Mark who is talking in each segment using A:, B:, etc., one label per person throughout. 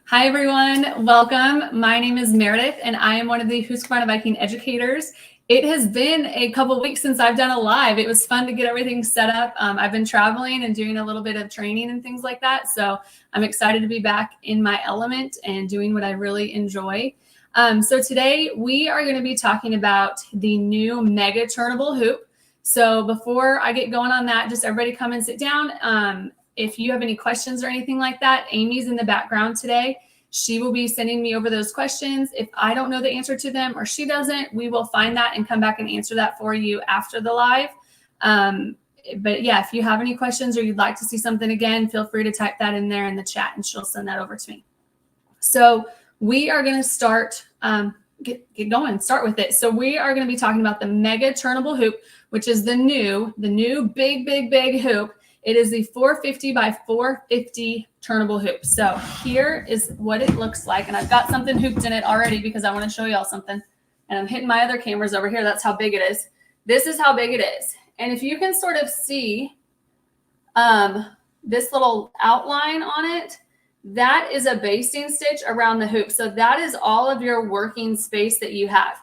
A: Hi, everyone. Welcome. My name is Meredith, and I am one of the Husqvarna Viking educators. It has been a couple weeks since I've done a live. It was fun to get everything set up. I've been traveling and doing a little bit of training and things like that. So I'm excited to be back in my element and doing what I really enjoy. So today we are going to be talking about the new Mega Turnable Hoop. So before I get going on that, just everybody come and sit down. If you have any questions or anything like that, Amy's in the background today. She will be sending me over those questions. If I don't know the answer to them or she doesn't, we will find that and come back and answer that for you after the live. But yeah, if you have any questions or you'd like to see something again, feel free to type that in there in the chat and she'll send that over to me. So we are going to start, get going, start with it. So we are going to be talking about the Mega Turnable Hoop, which is the new big hoop. It is the 450 by 450 turnable hoop. So here is what it looks like. And I've got something hooped in it already because I want to show y'all something. And I'm hitting my other cameras over here. That's how big it is. This is how big it is. And if you can sort of see this little outline on it, that is a basting stitch around the hoop. So that is all of your working space that you have.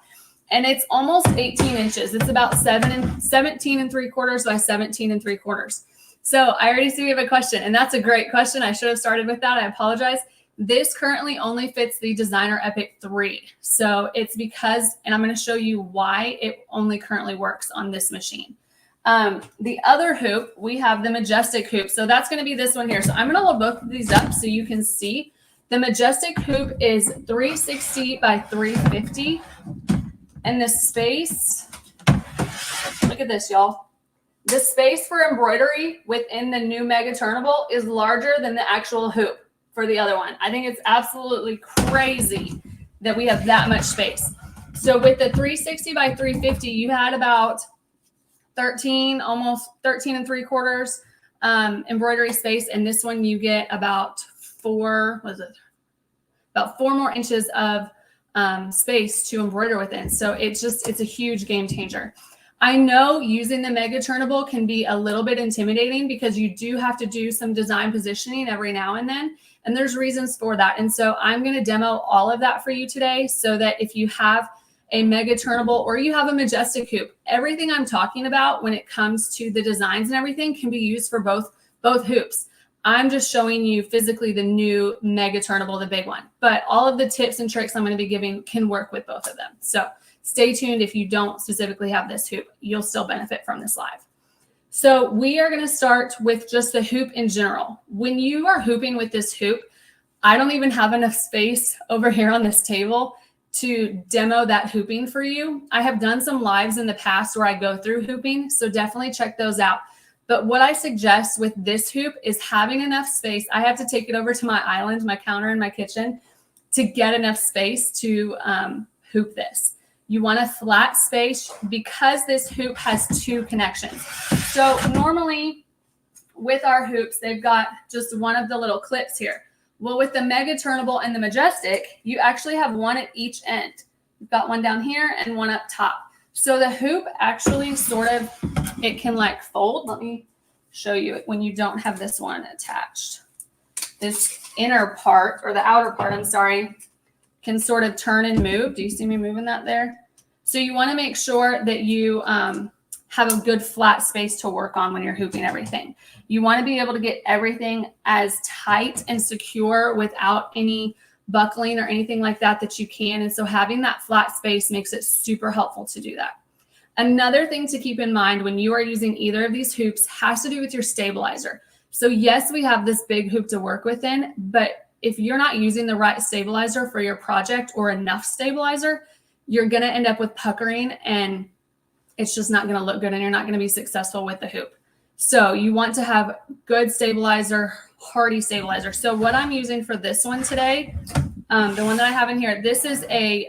A: And it's almost 18 inches. It's about 17 3/4 by 17 3/4. So I already see we have a question, and that's a great question. I should have started with that. I apologize. This currently only fits the Designer Epic 3. So it's because, and I'm going to show you why it only currently works on this machine. The other hoop, we have the Majestic hoop. So that's going to be this one here. So I'm going to hold both of these up so you can see. The Majestic hoop is 360 by 350. And the space, look at this, y'all. The space for embroidery within the new Mega Turnable is larger than the actual hoop for the other one. I think it's absolutely crazy that we have that much space. So with the 360 by 350, you had about 13, almost 13 3/4 embroidery space. And this one you get about about 4 more inches of space to embroider within. So it's a huge game changer. I know using the Mega Turnable can be a little bit intimidating because you do have to do some design positioning every now and then, and there's reasons for that. And so I'm going to demo all of that for you today so that if you have a Mega Turnable or you have a Majestic hoop, everything I'm talking about when it comes to the designs and everything can be used for both hoops. I'm just showing you physically the new Mega Turnable, the big one, but all of the tips and tricks I'm going to be giving can work with both of them. So stay tuned. If you don't specifically have this hoop, you'll still benefit from this live. So we are going to start with just the hoop in general. When you are hooping with this hoop, I don't even have enough space over here on this table to demo that hooping for you. I have done some lives in the past where I go through hooping, so definitely check those out. But what I suggest with this hoop is having enough space. I have to take it over to my island, my counter in my kitchen, to get enough space to hoop this. You want a flat space because this hoop has 2 connections. So normally with our hoops, they've got just one of the little clips here. Well, with the Mega Turnable and the Majestic, you actually have one at each end. You've got one down here and one up top. So the hoop actually sort of, it can like fold. Let me show you it when you don't have this one attached. This inner part, or the outer part, I'm sorry, can sort of turn and move. Do you see me moving that there? So you want to make sure that you have a good flat space to work on when you're hooping everything. You want to be able to get everything as tight and secure without any buckling or anything like that that you can. And so having that flat space makes it super helpful to do that. Another thing to keep in mind when you are using either of these hoops has to do with your stabilizer. So yes, we have this big hoop to work within, but if you're not using the right stabilizer for your project or enough stabilizer, you're going to end up with puckering and it's just not going to look good and you're not going to be successful with the hoop. So you want to have good stabilizer, hardy stabilizer. So what I'm using for this one today, the one that I have in here, this is a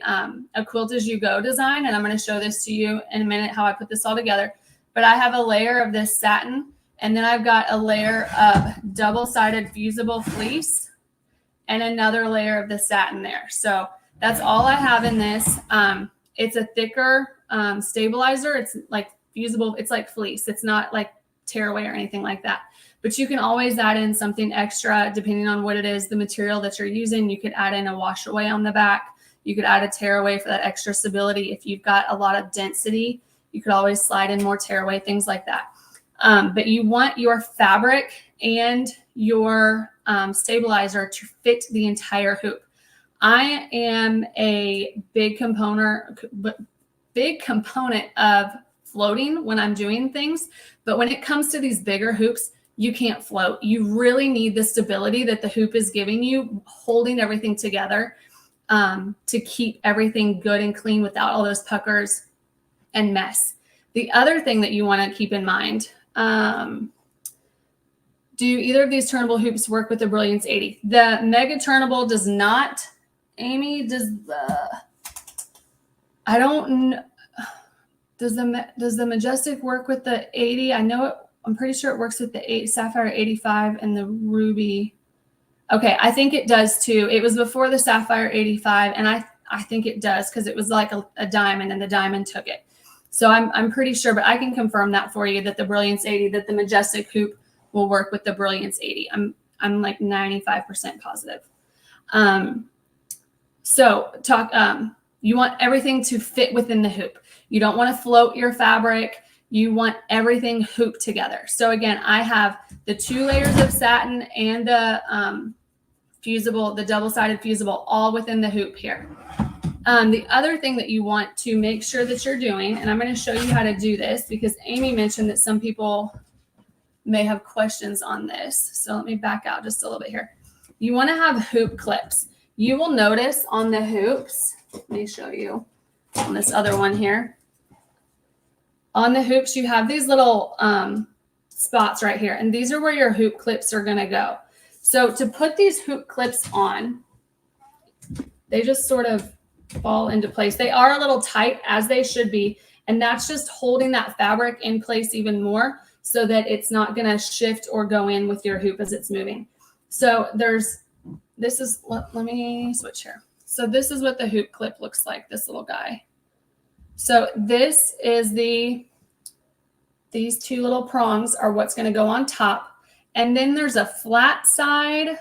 A: quilt as you go design. And I'm going to show this to you in a minute how I put this all together. But I have a layer of this satin and then I've got a layer of double-sided fusible fleece and another layer of the satin there. So that's all I have in this. It's a thicker stabilizer. It's like fusible. It's like fleece. It's not like away or anything like that. But you can always add in something extra depending on what it is, the material that you're using. You could add in a wash away on the back. You could add a tear away for that extra stability. If you've got a lot of density, you could always slide in more tear away, things like that. But you want your fabric and your stabilizer to fit the entire hoop. I am a big component of floating when I'm doing things. But when it comes to these bigger hoops, you can't float. You really need the stability that the hoop is giving you, holding everything together to keep everything good and clean without all those puckers and mess. The other thing that you want to keep in mind, do either of these turnable hoops work with the Brilliance 80? The Mega Turnable does not. Amy, does I don't know. Does the Majestic work with the 80? I know it. I'm pretty sure it works with the Sapphire 85 and the Ruby. Okay, I think it does too. It was before the Sapphire 85, and I think it does because it was like a diamond, and the diamond took it. So I'm pretty sure, but I can confirm that for you that the Brilliance 80, that the Majestic hoop will work with the Brilliance 80. I'm like 95% positive. You want everything to fit within the hoop. You don't want to float your fabric. You want everything hooped together. So again, I have the 2 layers of satin and the fusible, the double-sided fusible, all within the hoop here. The other thing that you want to make sure that you're doing, and I'm going to show you how to do this because Amy mentioned that some people may have questions on this. So let me back out just a little bit here. You want to have hoop clips. You will notice on the hoops, let me show you on this other one here. On the hoops, you have these little spots right here, and these are where your hoop clips are going to go. So to put these hoop clips on, they just sort of fall into place. They are a little tight, as they should be, and that's just holding that fabric in place even more so that it's not going to shift or go in with your hoop as it's moving. So let me switch here. So this is what the hoop clip looks like, this little guy. So this is these 2 little prongs are what's going to go on top. And then there's a flat side. Can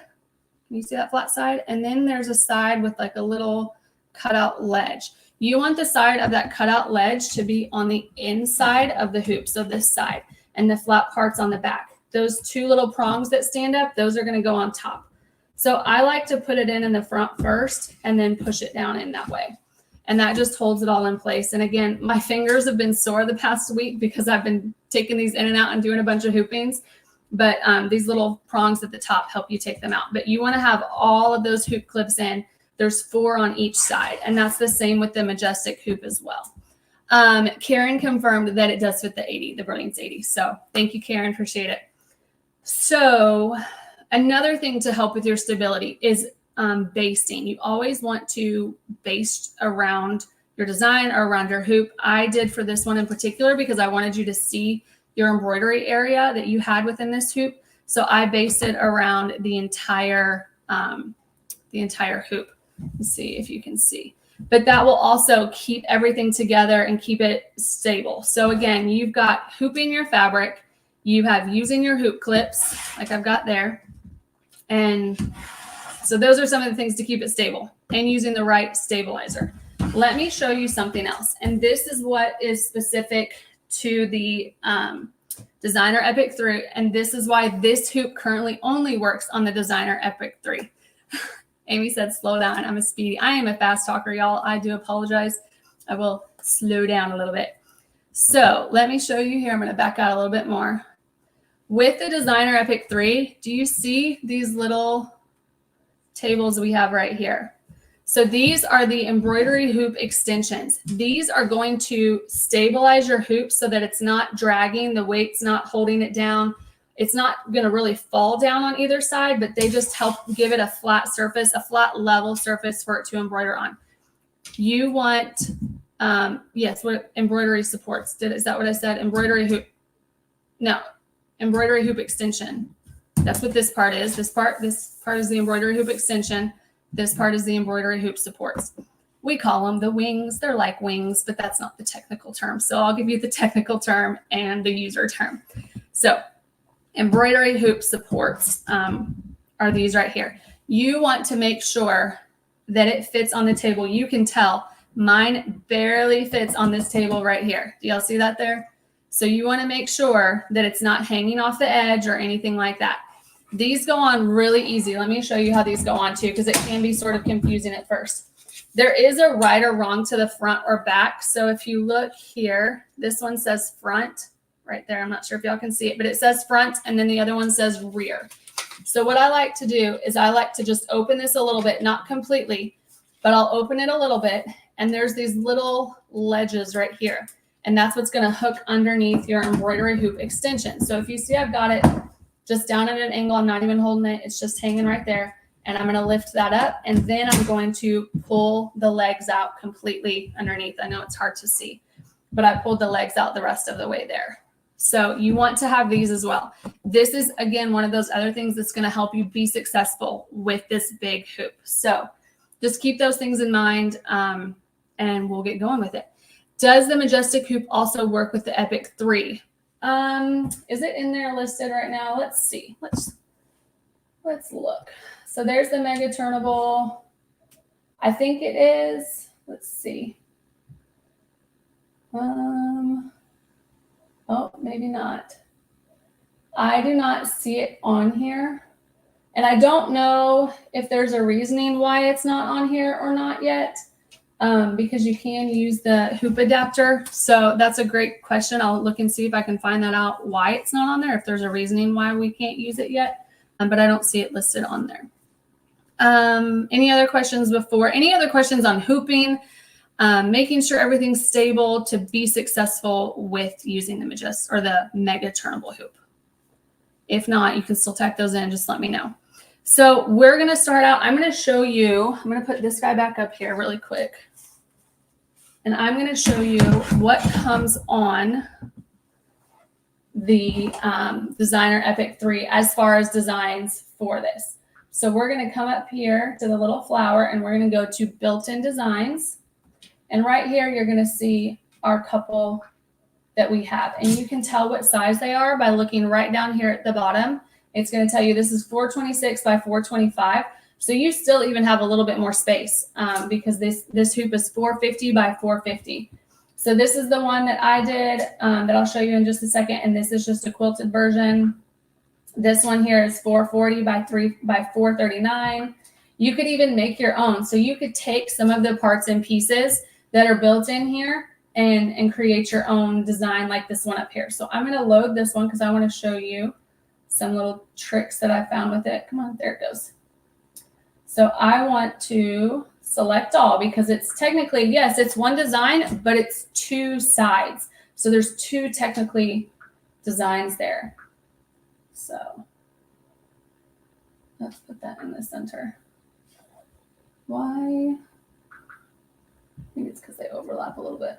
A: you see that flat side? And then there's a side with like a little cutout ledge. You want the side of that cutout ledge to be on the inside of the hoop. So this side, and the flat parts on the back. Those 2 little prongs that stand up, those are going to go on top. So I like to put it in the front first and then push it down in that way. And that just holds it all in place. And again, my fingers have been sore the past week because I've been taking these in and out and doing a bunch of hoopings. But these little prongs at the top help you take them out. But you want to have all of those hoop clips in. There's 4 on each side. And that's the same with the Majestic hoop as well. Karen confirmed that it does fit the 80, the Brilliance 80. So thank you, Karen. Appreciate it. So another thing to help with your stability is basting. You always want to baste around your design or around your hoop. I did for this one in particular because I wanted you to see your embroidery area that you had within this hoop. So I basted around the entire hoop. Let's see if you can see. But that will also keep everything together and keep it stable. So again, you've got hooping your fabric. You have using your hoop clips like I've got there. And so those are some of the things to keep it stable and using the right stabilizer. Let me show you something else. And this is what is specific to the Designer Epic 3. And this is why this hoop currently only works on the Designer Epic 3. Amy said, slow down. I'm a speedy. I am a fast talker, y'all. I do apologize. I will slow down a little bit. So let me show you here. I'm going to back out a little bit more. With the Designer Epic 3, do you see these little tables we have right here? So these are the embroidery hoop extensions. These are going to stabilize your hoop so that it's not dragging, the weight's not holding it down. It's not going to really fall down on either side, but they just help give it a flat surface, a flat level surface for it to embroider on. You want, yes, what embroidery supports. Is that what I said? Embroidery hoop. No, embroidery hoop extension. That's what this part is. This part is the embroidery hoop extension. This part is the embroidery hoop supports. We call them the wings. They're like wings, but that's not the technical term. So I'll give you the technical term and the user term. So embroidery hoop supports are these right here. You want to make sure that it fits on the table. You can tell mine barely fits on this table right here. Do y'all see that there? So you want to make sure that it's not hanging off the edge or anything like that. These go on really easy. Let me show you how these go on too, because it can be sort of confusing at first. There is a right or wrong to the front or back. So if you look here, this one says front right there. I'm not sure if y'all can see it, but it says front and then the other one says rear. So what I like to do is I like to just open this a little bit, not completely, but I'll open it a little bit. And there's these little ledges right here. And that's what's going to hook underneath your embroidery hoop extension. So if you see, I've got it just down at an angle. I'm not even holding it. It's just hanging right there. And I'm going to lift that up. And then I'm going to pull the legs out completely underneath. I know it's hard to see, but I pulled the legs out the rest of the way there. So you want to have these as well. This is, again, one of those other things that's going to help you be successful with this big hoop. So just keep those things in mind, and we'll get going with it. Does the Majestic hoop also work with the Epic 3? Is it in there listed right now? Let's see. Let's look. So there's the Mega Turnable. I think it is. Let's see. Oh, maybe not. I do not see it on here. And I don't know if there's a reasoning why it's not on here or not yet, because you can use the hoop adapter. So that's a great question. I'll look and see if I can find that out, why it's not on there, if there's a reasoning why we can't use it yet. But I don't see it listed on there. Any other questions any other questions on hooping? Making sure everything's stable to be successful with using the Mega Turnable hoop. If not, you can still type those in. Just let me know. So we're going to start out. I'm going to show you. I'm going to put this guy back up here really quick. And I'm going to show you what comes on the Designer Epic 3 as far as designs for this. So we're going to come up here to the little flower and we're going to go to built-in designs. And right here, you're going to see our couple that we have. And you can tell what size they are by looking right down here at the bottom. It's going to tell you this is 426 by 425. So you still even have a little bit more space because this hoop is 450 by 450. So this is the one that I did that I'll show you in just a second. And this is just a quilted version. This one here is 440 by 439. You could even make your own. So you could take some of the parts and pieces that are built in here and create your own design like this one up here. So I'm going to load this one because I want to show you some little tricks that I found with it. Come on, there it goes. So I want to select all because it's technically, yes, it's one design, but it's two sides. So there's two technically designs there. So let's put that in the center. Why? Maybe it's because they overlap a little bit.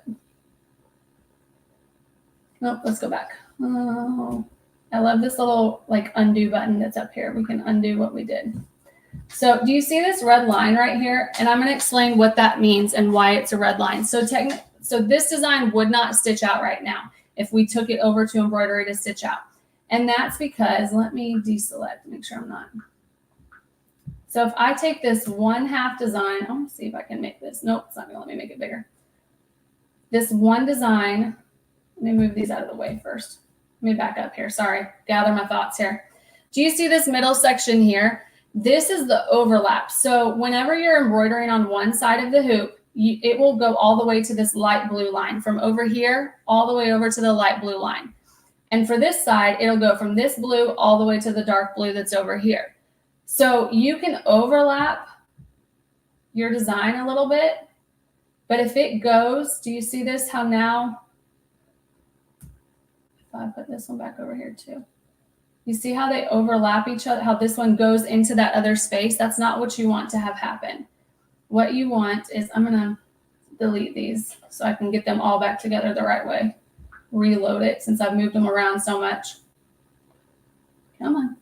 A: Nope, let's go back. Oh, I love this little like undo button that's up here. We can undo what we did. So do you see this red line right here? And I'm going to explain what that means and why it's a red line. So this design would not stitch out right now if we took it over to embroidery to stitch out. And that's because, let me deselect, make sure I'm not. So if I take this 1/2 design, I'm going to see if I can make this. Nope, it's not going to let me make it bigger. This one design, let me move these out of the way first. Let me back up here. Sorry, gather my thoughts here. Do you see this middle section here? This is the overlap. So whenever you're embroidering on one side of the hoop, it will go all the way to this light blue line from over here, all the way over to the light blue line. And for this side, it'll go from this blue all the way to the dark blue that's over here. So you can overlap your design a little bit, but if it goes, do you see this? How now, if I put this one back over here too, you see how they overlap each other, how this one goes into that other space? That's not what you want to have happen. What you want is, I'm going to delete these so I can get them all back together the right way. Reload it since I've moved them around so much. Come on.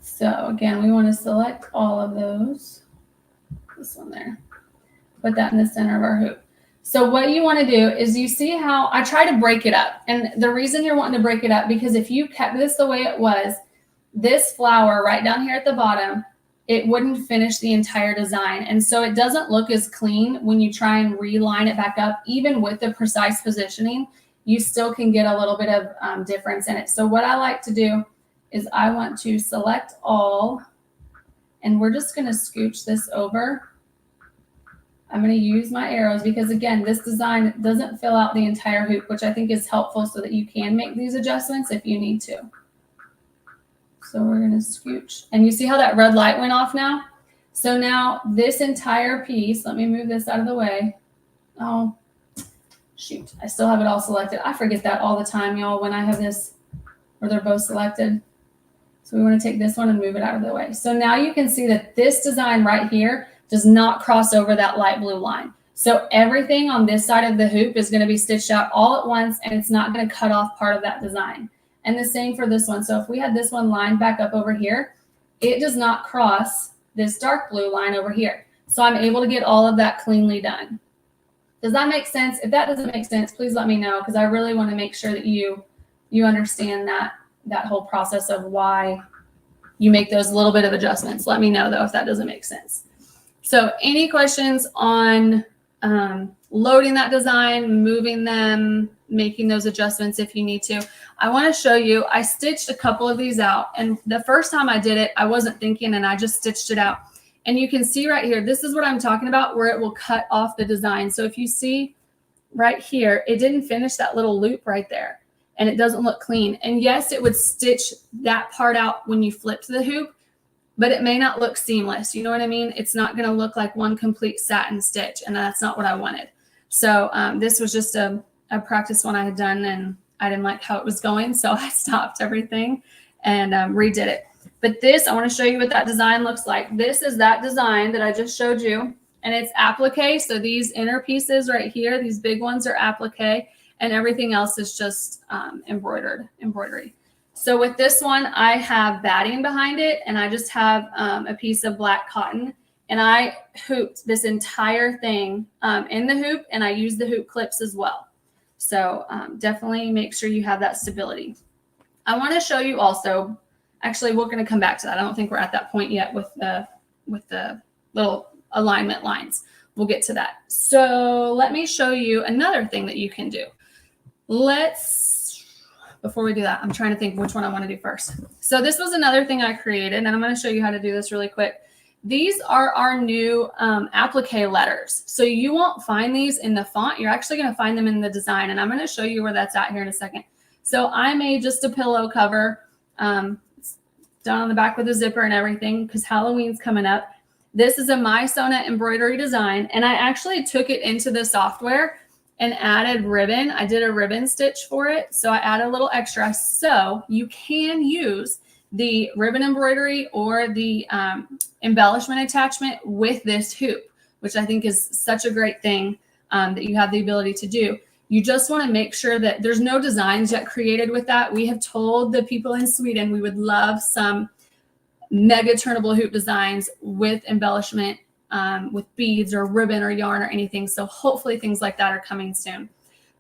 A: So again, we want to select all of those. This one there. Put that in the center of our hoop. So what you want to do is you see how I try to break it up. And the reason you're wanting to break it up, because if you kept this the way it was, this flower right down here at the bottom, it wouldn't finish the entire design. And so it doesn't look as clean when you try and reline it back up. Even with the precise positioning, you still can get a little bit of difference in it. So what I like to do is I want to select all, and we're just going to scooch this over. I'm going to use my arrows because, again, this design doesn't fill out the entire hoop, which I think is helpful so that you can make these adjustments if you need to. So we're going to scooch. And you see how that red light went off now? So now this entire piece, let me move this out of the way. Oh, shoot. I still have it all selected. I forget that all the time, y'all, when I have this where they're both selected. So we want to take this one and move it out of the way. So now you can see that this design right here does not cross over that light blue line. So everything on this side of the hoop is going to be stitched out all at once, and it's not going to cut off part of that design. And the same for this one. So if we had this one lined back up over here, it does not cross this dark blue line over here. So I'm able to get all of that cleanly done. Does that make sense? If that doesn't make sense, please let me know, because I really want to make sure that you understand that whole process of why you make those little bit of adjustments. Let me know, though, if that doesn't make sense. So any questions on loading that design, moving them, making those adjustments if you need to? I want to show you, I stitched a couple of these out, and the first time I did it, I wasn't thinking, and I just stitched it out. And you can see right here, this is what I'm talking about, where it will cut off the design. So if you see right here, it didn't finish that little loop right there, and it doesn't look clean. And yes, it would stitch that part out when you flipped the hoop, but it may not look seamless. You know what I mean? It's not going to look like one complete satin stitch, and that's not what I wanted. So this was just a practice one I had done, and I didn't like how it was going, so I stopped everything and redid it. But this, I want to show you what that design looks like. This is that design that I just showed you, and it's applique. So these inner pieces right here, these big ones are applique, and everything else is just embroidery. So with this one, I have batting behind it, and I just have a piece of black cotton, and I hooped this entire thing in the hoop, and I used the hoop clips as well. So definitely make sure you have that stability. I want to show you also, actually, we're going to come back to that. I don't think we're at that point yet with the little alignment lines. We'll get to that. So let me show you another thing that you can do. Before we do that, I'm trying to think which one I want to do first. So this was another thing I created, and I'm going to show you how to do this really quick. These are our new applique letters. So you won't find these in the font. You're actually going to find them in the design, and I'm going to show you where that's at here in a second. So I made just a pillow cover. It's done on the back with a zipper and everything because Halloween's coming up. This is a My Sona embroidery design, and I actually took it into the software and added ribbon. I did a ribbon stitch for it, so I added a little extra. So you can use the ribbon embroidery or the embellishment attachment with this hoop, which I think is such a great thing that you have the ability to do. You just want to make sure that there's no designs yet created with that. We have told the people in Sweden we would love some Mega Turnable Hoop designs with embellishment, with beads or ribbon or yarn or anything. So hopefully things like that are coming soon.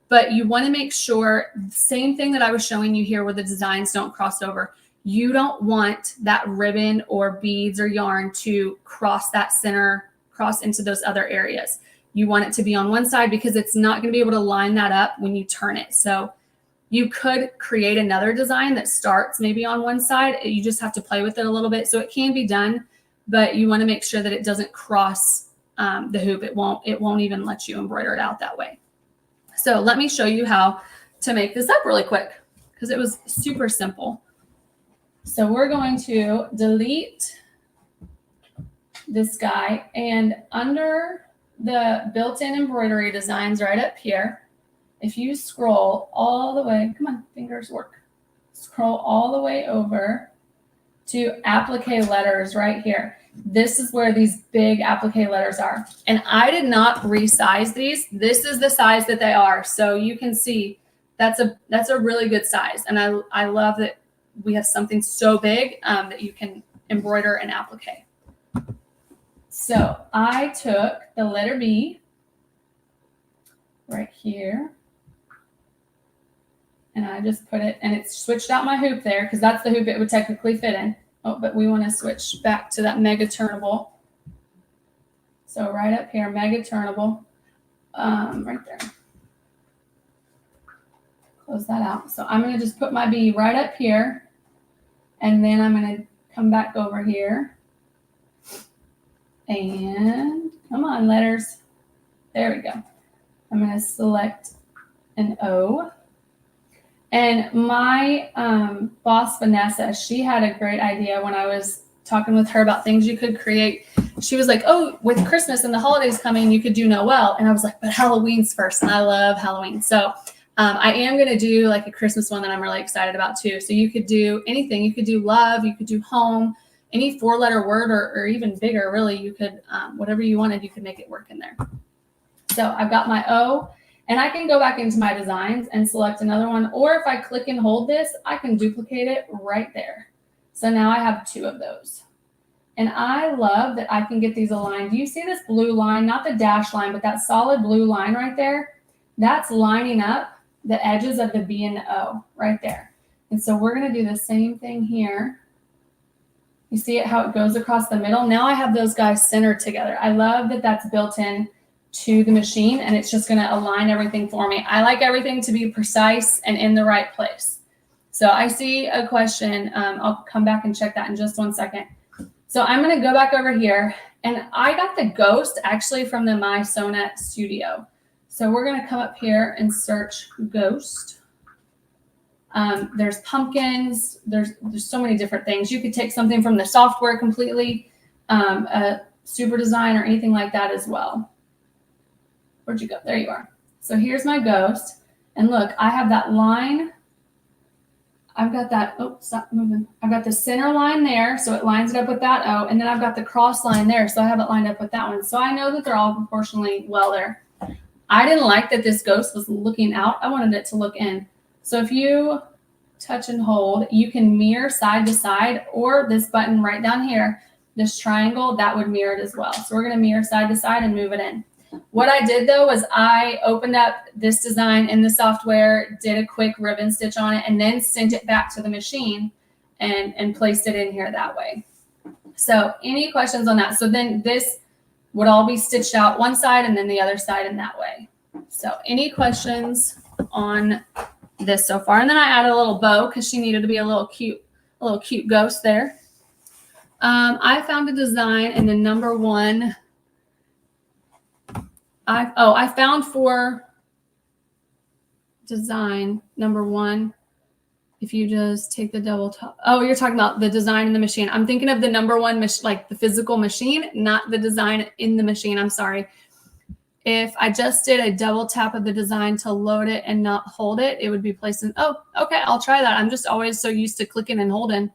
A: But you want to make sure, same thing that I was showing you here where the designs don't cross over. You don't want that ribbon or beads or yarn to cross that center, cross into those other areas. You want it to be on one side because it's not going to be able to line that up when you turn it. So you could create another design that starts maybe on one side. You just have to play with it a little bit. So it can be done, but you want to make sure that it doesn't cross the hoop. It won't even let you embroider it out that way. So let me show you how to make this up really quick because it was super simple. So we're going to delete this guy, and under the built-in embroidery designs right up here, if you scroll all the way, come on, fingers work. Scroll all the way over to applique letters right here. This is where these big applique letters are. And I did not resize these. This is the size that they are. So you can see that's a really good size. And I love that we have something so big that you can embroider and applique. So I took the letter B right here. And I just put it, and it switched out my hoop there because that's the hoop it would technically fit in. Oh, but we want to switch back to that Mega Turnable. So right up here, Mega Turnable, right there. Close that out. So I'm going to just put my bee right up here, and then I'm going to come back over here. And come on, letters. There we go. I'm going to select an O. And my boss, Vanessa, she had a great idea when I was talking with her about things you could create. She was like, oh, with Christmas and the holidays coming, you could do Noel. And I was like, but Halloween's first. And I love Halloween. So I am going to do like a Christmas one that I'm really excited about too. So you could do anything. You could do love. You could do home. Any 4-letter word or even bigger, really. You could, whatever you wanted, you could make it work in there. So I've got my O. And I can go back into my designs and select another one. Or if I click and hold this, I can duplicate it right there. So now I have 2 of those. And I love that I can get these aligned. Do you see this blue line? Not the dash line, but that solid blue line right there. That's lining up the edges of the B and the O right there. And so we're going to do the same thing here. You see it, how it goes across the middle? Now I have those guys centered together. I love that that's built in to the machine, and it's just going to align everything for me. I like everything to be precise and in the right place. So I see a question. I'll come back and check that in just 1 second. So I'm going to go back over here, and I got the ghost actually from the My Sonnet Studio. So we're going to come up here and search ghost. There's pumpkins. There's so many different things. You could take something from the software completely, a super design or anything like that as well. Where'd you go? There you are. So here's my ghost. And look, I have that line. I've got that, oh, stop moving. I've got the center line there, so it lines it up with that O. And then I've got the cross line there, so I have it lined up with that one. So I know that they're all proportionally well there. I didn't like that this ghost was looking out. I wanted it to look in. So if you touch and hold, you can mirror side to side, or this button right down here, this triangle, that would mirror it as well. So we're going to mirror side to side and move it in. What I did though was I opened up this design in the software, did a quick ribbon stitch on it, and then sent it back to the machine and placed it in here that way. So any questions on that? So then this would all be stitched out one side and then the other side in that way. So any questions on this so far? And then I added a little bow because she needed to be a little cute ghost there. I found a design in the number 1. I found for design number 1. If you just take the double top. Oh, you're talking about the design in the machine. I'm thinking of the number 1, like the physical machine, not the design in the machine. I'm sorry. If I just did a double tap of the design to load it and not hold it, it would be placed in. Oh, okay. I'll try that. I'm just always so used to clicking and holding.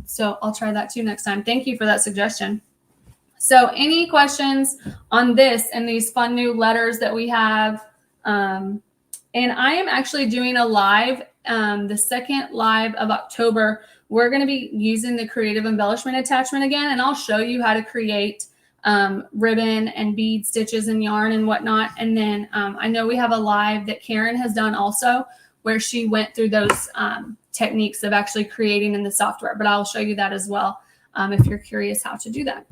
A: So I'll try that too next time. Thank you for that suggestion. So any questions on this and these fun new letters that we have? And I am actually doing a live, the second live of October. We're going to be using the creative embellishment attachment again, and I'll show you how to create ribbon and bead stitches and yarn and whatnot. And then I know we have a live that Karen has done also where she went through those techniques of actually creating in the software, but I'll show you that as well if you're curious how to do that.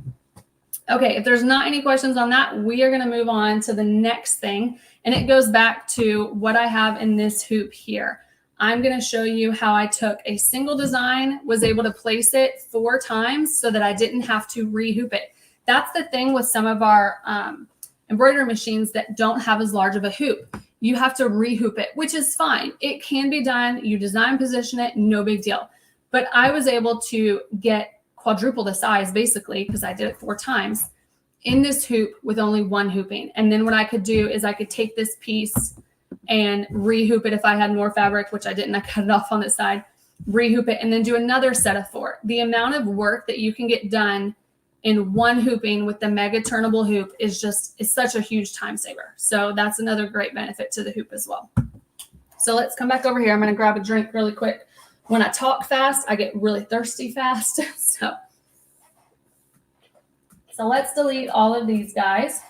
A: Okay, if there's not any questions on that, we are going to move on to the next thing. And it goes back to what I have in this hoop here. I'm going to show you how I took a single design, was able to place it 4 times so that I didn't have to rehoop it. That's the thing with some of our embroidery machines that don't have as large of a hoop. You have to rehoop it, which is fine. It can be done. You design, position it, no big deal. But I was able to get quadruple the size basically because I did it 4 times in this hoop with only 1 hooping. And then what I could do is I could take this piece and rehoop it if I had more fabric, which I didn't. I cut it off on the side, rehoop it, and then do another set of 4. The amount of work that you can get done in 1 hooping with the Mega Turnable Hoop is such a huge time saver. So that's another great benefit to the hoop as well. So let's come back over here. I'm going to grab a drink really quick. When I talk fast, I get really thirsty fast. So let's delete all of these guys.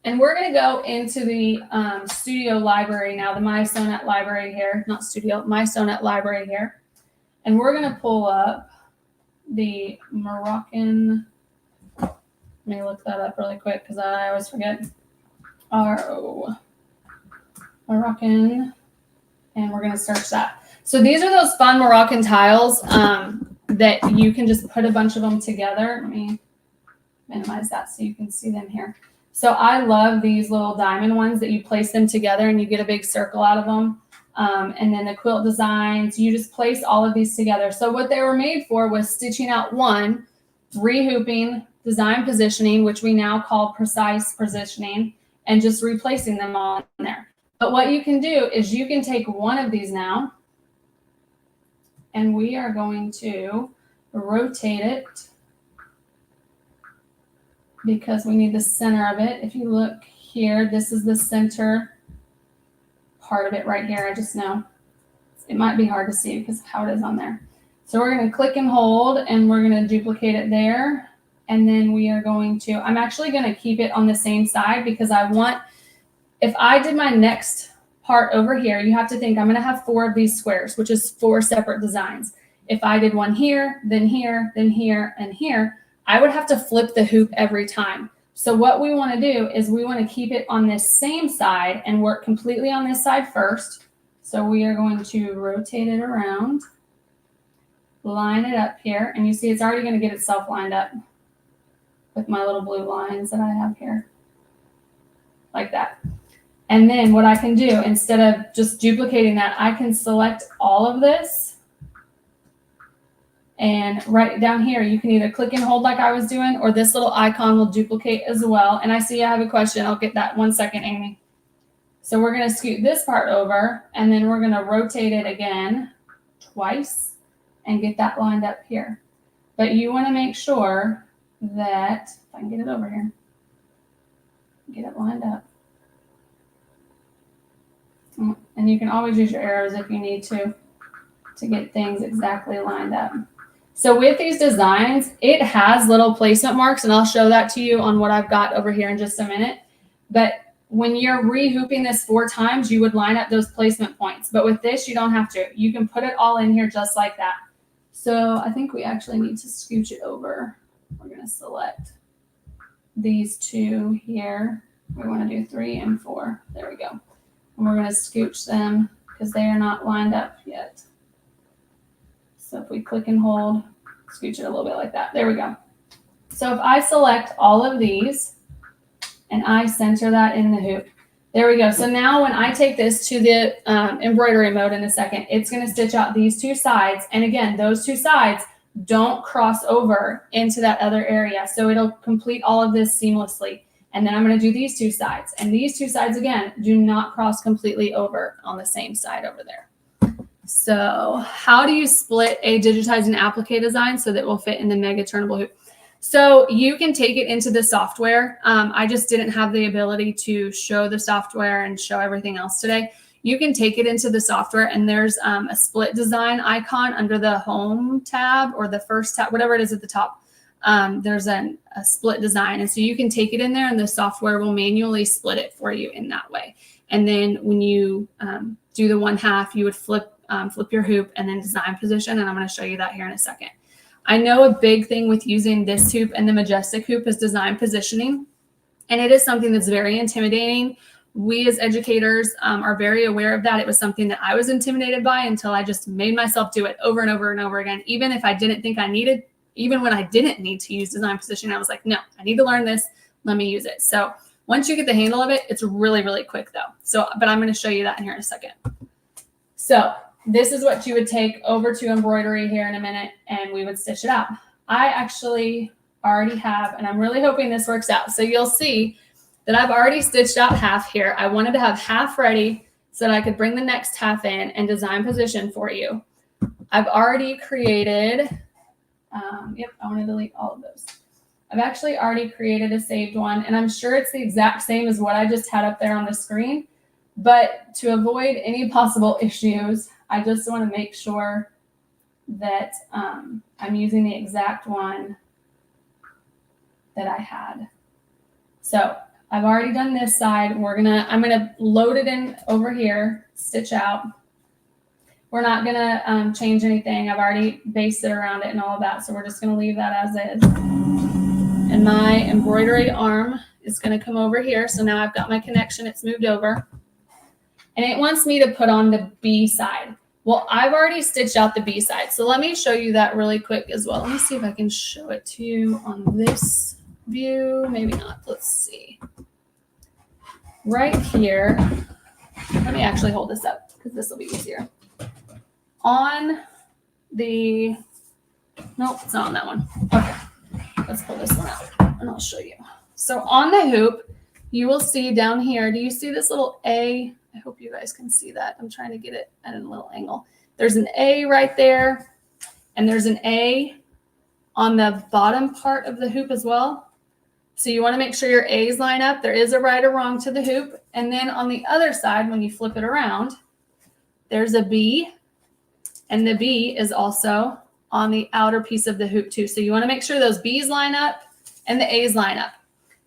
A: And we're going to go into the studio library now, the My Sonnet library here, not studio, My Sonnet library here. And we're going to pull up the Moroccan, let me look that up really quick because I always forget. R-O, Moroccan, and we're going to search that. So these are those fun Moroccan tiles that you can just put a bunch of them together. Let me minimize that so you can see them here. So I love these little diamond ones that you place them together and you get a big circle out of them. And then the quilt designs, you just place all of these together. So what they were made for was stitching out one, rehooping, design positioning, which we now call precise positioning, and just replacing them all in there. But what you can do is you can take one of these now, and we are going to rotate it because we need the center of it. If you look here, this is the center part of it right here. I just know it might be hard to see because of how it is on there. So we're going to click and hold, and we're going to duplicate it there. And then we are going to, I'm actually going to keep it on the same side because I want, if I did my next part over here, you have to think I'm going to have 4 of these squares, which is 4 separate designs. If I did one here, then here, then here, and here, I would have to flip the hoop every time. So what we want to do is we want to keep it on this same side and work completely on this side first. So we are going to rotate it around, line it up here, and you see it's already going to get itself lined up with my little blue lines that I have here, like that. And then what I can do, instead of just duplicating that, I can select all of this. And right down here, you can either click and hold like I was doing, or this little icon will duplicate as well. And I see I have a question. I'll get that 1 second, Amy. So we're going to scoot this part over, and then we're going to rotate it again twice and get that lined up here. But you want to make sure that, if I can get it over here, get it lined up. And you can always use your arrows if you need to get things exactly lined up. So with these designs, it has little placement marks, and I'll show that to you on what I've got over here in just a minute. But when you're rehooping this 4 times, you would line up those placement points. But with this, you don't have to. You can put it all in here just like that. So I think we actually need to scooch it over. We're going to select these 2 here. We want to do 3 and 4. There we go. And we're going to scooch them because they are not lined up yet. So if we click and hold, scooch it a little bit like that. There we go. So if I select all of these and I center that in the hoop, there we go. So now when I take this to the embroidery mode in a second, it's going to stitch out these 2 sides. And again, those 2 sides don't cross over into that other area. So it'll complete all of this seamlessly. And then I'm going to do these 2 sides. And these 2 sides, again, do not cross completely over on the same side over there. So how do you split a digitize and applique design so that it will fit in the Mega Turnable Hoop? So you can take it into the software. I just didn't have the ability to show the software and show everything else today. You can take it into the software, and there's a split design icon under the home tab or the first tab, whatever it is at the top. There's a split design. And so you can take it in there and the software will manually split it for you in that way. And then when you do the 1/2, you would flip your hoop and then design position. And I'm going to show you that here in a second. I know a big thing with using this hoop and the Majestic hoop is design positioning. And it is something that's very intimidating. We as educators are very aware of that. It was something that I was intimidated by until I just made myself do it over and over and over again. Even if I didn't think I needed, even when I didn't need to use design positioning, I was like, no, I need to learn this. Let me use it. So once you get the handle of it, it's really, really quick though. So, but I'm going to show you that in here in a second. So this is what you would take over to embroidery here in a minute, and we would stitch it out. I actually already have, and I'm really hoping this works out. So you'll see that I've already stitched out half here. I wanted to have half ready so that I could bring the next half in and design position for you. I've already created, I want to delete all of those. I've actually already created a saved one, and I'm sure it's the exact same as what I just had up there on the screen. But to avoid any possible issues, I just want to make sure that I'm using the exact one that I had. So I've already done this side. I'm gonna load it in over here, stitch out. We're not gonna change anything. I've already based it around it and all of that. So we're just gonna leave that as is. And my embroidery arm is gonna come over here. So now I've got my connection, it's moved over. And it wants me to put on the B side. Well, I've already stitched out the B side. So let me show you that really quick as well. Let me see if I can show it to you on this view. Maybe not. Let's see. Right here. Let me actually hold this up because this will be easier. On the, nope, it's not on that one. Okay. Let's pull this one out and I'll show you. So on the hoop, you will see down here, do you see this little A? I hope you guys can see that. I'm trying to get it at a little angle. There's an A right there, and there's an A on the bottom part of the hoop as well. So you want to make sure your A's line up. There is a right or wrong to the hoop. And then on the other side, when you flip it around, there's a B, and the B is also on the outer piece of the hoop too. So you want to make sure those B's line up and the A's line up.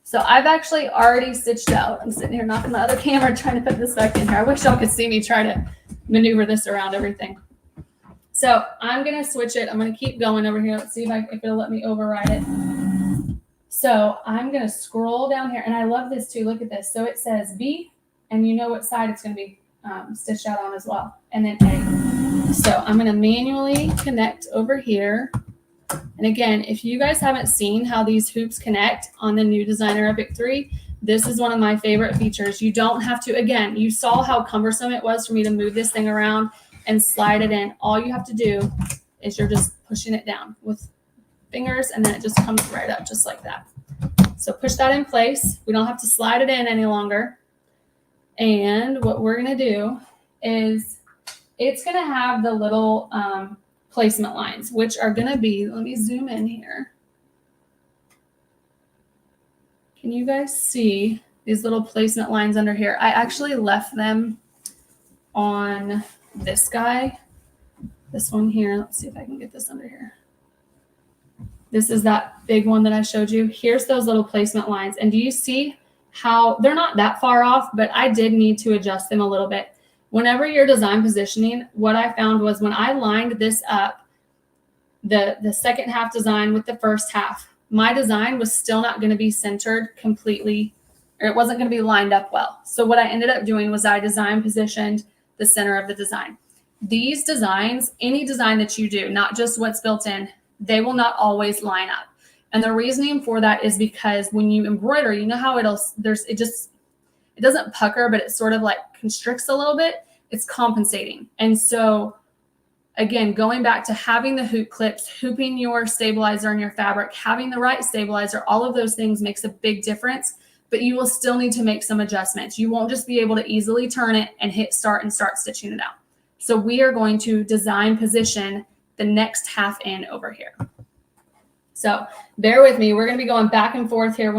A: So I've actually already stitched out. I'm sitting here knocking my other camera trying to put this back in here. I wish y'all could see me try to maneuver this around everything. So I'm going to switch it. I'm going to keep going over here. Let's see if it'll let me override it. So I'm going to scroll down here. And I love this too. Look at this. So it says B, and you know what side it's going to be stitched out on as well. And then A. So I'm going to manually connect over here. And again, if you guys haven't seen how these hoops connect on the new Designer Epic 3, this is one of my favorite features. You don't have to, again, you saw how cumbersome it was for me to move this thing around and slide it in. All you have to do is you're just pushing it down with fingers, and then it just comes right up just like that. So push that in place. We don't have to slide it in any longer. And what we're going to do is it's going to have the little placement lines, which are going to be, let me zoom in here. Can you guys see these little placement lines under here? I actually left them on this guy, this one here. Let's see if I can get this under here. This is that big one that I showed you. Here's those little placement lines. And do you see how they're not that far off, but I did need to adjust them a little bit. Whenever you're design positioning, what I found was when I lined this up, the second half design with the first half, my design was still not going to be centered completely, or it wasn't going to be lined up well. So what I ended up doing was I design positioned the center of the design. These designs, any design that you do, not just what's built in, they will not always line up. And the reasoning for that is because when you embroider, you know how it doesn't pucker, but it sort of like constricts a little bit. It's compensating. And so again, going back to having the hoop clips, hooping your stabilizer and your fabric, having the right stabilizer, all of those things makes a big difference, but you will still need to make some adjustments. You won't just be able to easily turn it and hit start and start stitching it out. So we are going to design position the next half in over here. So bear with me. We're going to be going back and forth here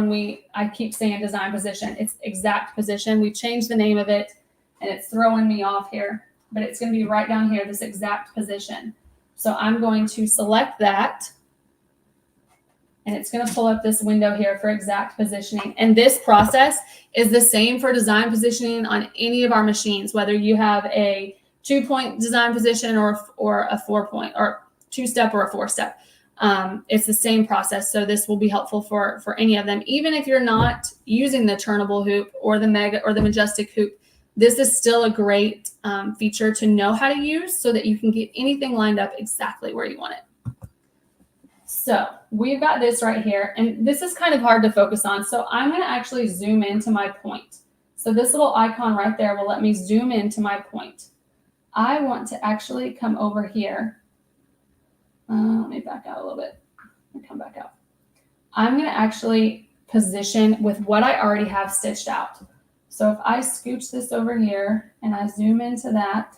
A: I keep saying design position. It's exact position. We changed the name of it and it's throwing me off here, but it's going to be right down here, this exact position. So I'm going to select that and it's going to pull up this window here for exact positioning. And this process is the same for design positioning on any of our machines, whether you have a 2-point design position or a 4-point or 2-step or a 4-step. It's the same process. So this will be helpful for any of them. Even if you're not using the turnable hoop or the Mega or the Majestic hoop, this is still a great feature to know how to use so that you can get anything lined up exactly where you want it. So we've got this right here, and this is kind of hard to focus on. So I'm going to actually zoom into my point. So this little icon right there will let me zoom into my point. I want to actually come over here. Let me back out a little bit. Let me come back out. I'm going to actually position with what I already have stitched out. So if I scooch this over here and I zoom into that,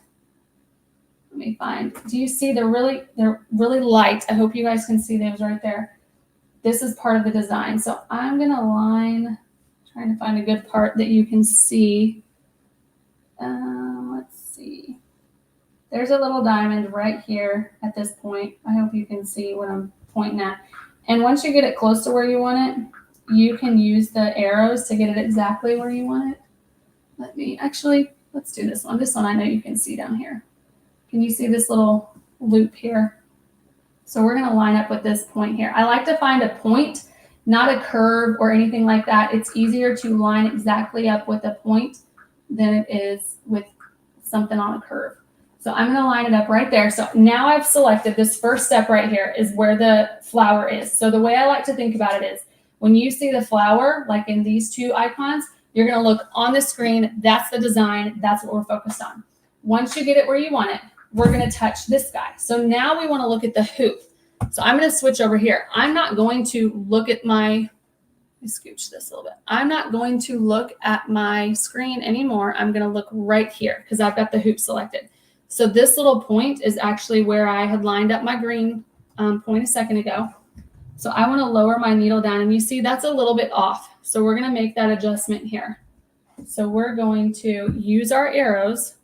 A: let me find, do you see they're really light. I hope you guys can see those right there. This is part of the design. So I'm going to line, trying to find a good part that you can see. Let's see. There's a little diamond right here at this point. I hope you can see what I'm pointing at. And once you get it close to where you want it, you can use the arrows to get it exactly where you want it. Let's do this one. This one I know you can see down here. Can you see this little loop here? So we're going to line up with this point here. I like to find a point, not a curve or anything like that. It's easier to line exactly up with a point than it is with something on a curve. So I'm going to line it up right there. So now I've selected this first step right here is where the flower is. So the way I like to think about it is when you see the flower, like in these two icons, you're going to look on the screen. That's the design. That's what we're focused on. Once you get it where you want it, we're going to touch this guy. So now we want to look at the hoop. So I'm going to switch over here. I'm not going to look at my, let me scooch this a little bit. I'm not going to look at my screen anymore. I'm going to look right here because I've got the hoop selected. So this little point is actually where I had lined up my green point a second ago. So I want to lower my needle down, and you see that's a little bit off. So we're going to make that adjustment here. So we're going to use our arrows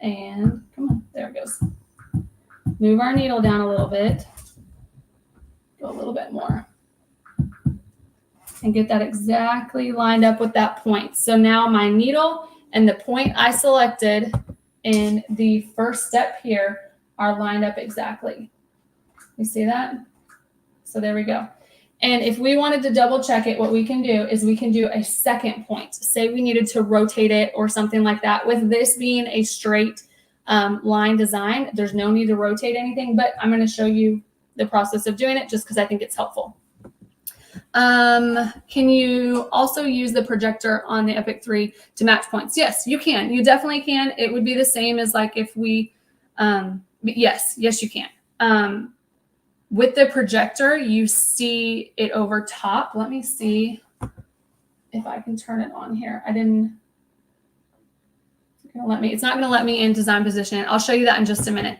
A: and come on, there it goes. Move our needle down a little bit, go a little bit more, and get that exactly lined up with that point. So now my needle and the point I selected in the first step here are lined up exactly. You see that? So there we go. And if we wanted to double check it, what we can do is we can do a second point. Say we needed to rotate it or something like that. With this being a straight line design, there's no need to rotate anything, but I'm going to show you the process of doing it just because I think it's helpful. Can you also use the projector on the Epic 3 to match points? Yes, you can. You definitely can. It would be the same as like if we, yes, you can. With the projector, you see it over top. Let me see if I can turn it on here. It's not going to let me in design position. I'll show you that in just a minute.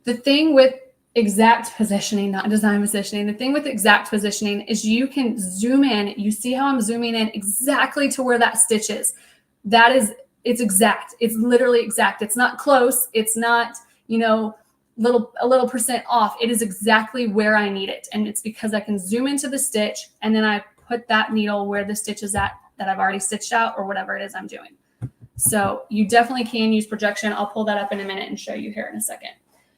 A: The thing with exact positioning, not design positioning, the thing with exact positioning is you can zoom in. You see how I'm zooming in exactly to where that stitch is. It's exact. It's literally exact. It's not close. It's not, a little percent off. It is exactly where I need it. And it's because I can zoom into the stitch and then I put that needle where the stitch is at that I've already stitched out or whatever it is I'm doing. So you definitely can use projection. I'll pull that up in a minute and show you here in a second.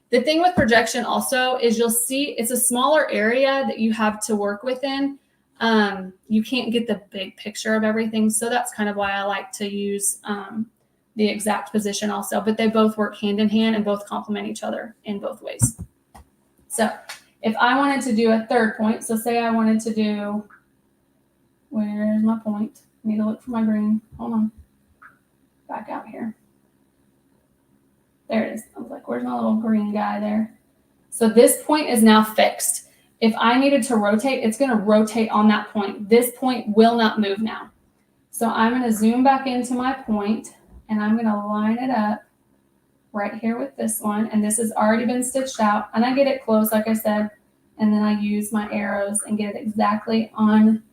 A: The thing with projection also is you'll see it's a smaller area that you have to work within. You can't get the big picture of everything. So that's kind of why I like to use the exact position also, but they both work hand in hand and both complement each other in both ways. So if I wanted to do a third point, so say I wanted to do, where's my point? I need to look for my green. Hold on. Back out here. There it is. I was like, where's my little green guy there? So this point is now fixed. If I needed to rotate, it's going to rotate on that point. This point will not move now. So I'm going to zoom back into my point and I'm going to line it up right here with this one. And this has already been stitched out. And I get it close, like I said. And then I use my arrows and get it exactly on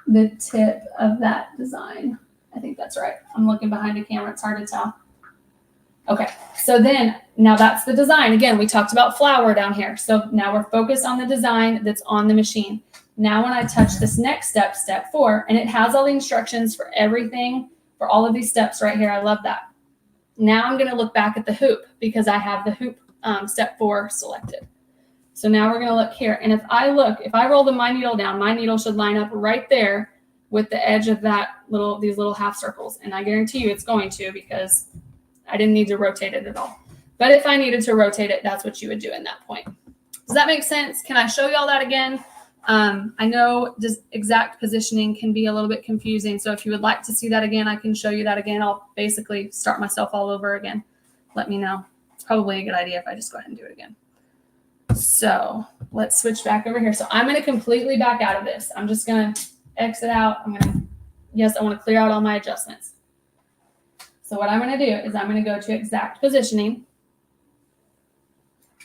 A: the tip of that design. I think that's right. I'm looking behind the camera. It's hard to tell. Okay, so then now that's the design. Again, we talked about flower down here. So now we're focused on the design that's on the machine. Now when I touch this next step, step 4, and it has all the instructions for everything, for all of these steps right here. I love that. Now I'm going to look back at the hoop because I have the hoop step 4 selected. So now we're going to look here. And if I roll my needle down, my needle should line up right there with the edge of these little half circles. And I guarantee you it's going to because I didn't need to rotate it at all. But if I needed to rotate it, that's what you would do in that point. Does that make sense? Can I show you all that again? I know just exact positioning can be a little bit confusing. So if you would like to see that again, I can show you that again. I'll basically start myself all over again. Let me know. It's probably a good idea if I just go ahead and do it again. So let's switch back over here. So I'm going to completely back out of this. I'm just going to exit out. I want to clear out all my adjustments. So what I'm going to do is I'm going to go to exact positioning.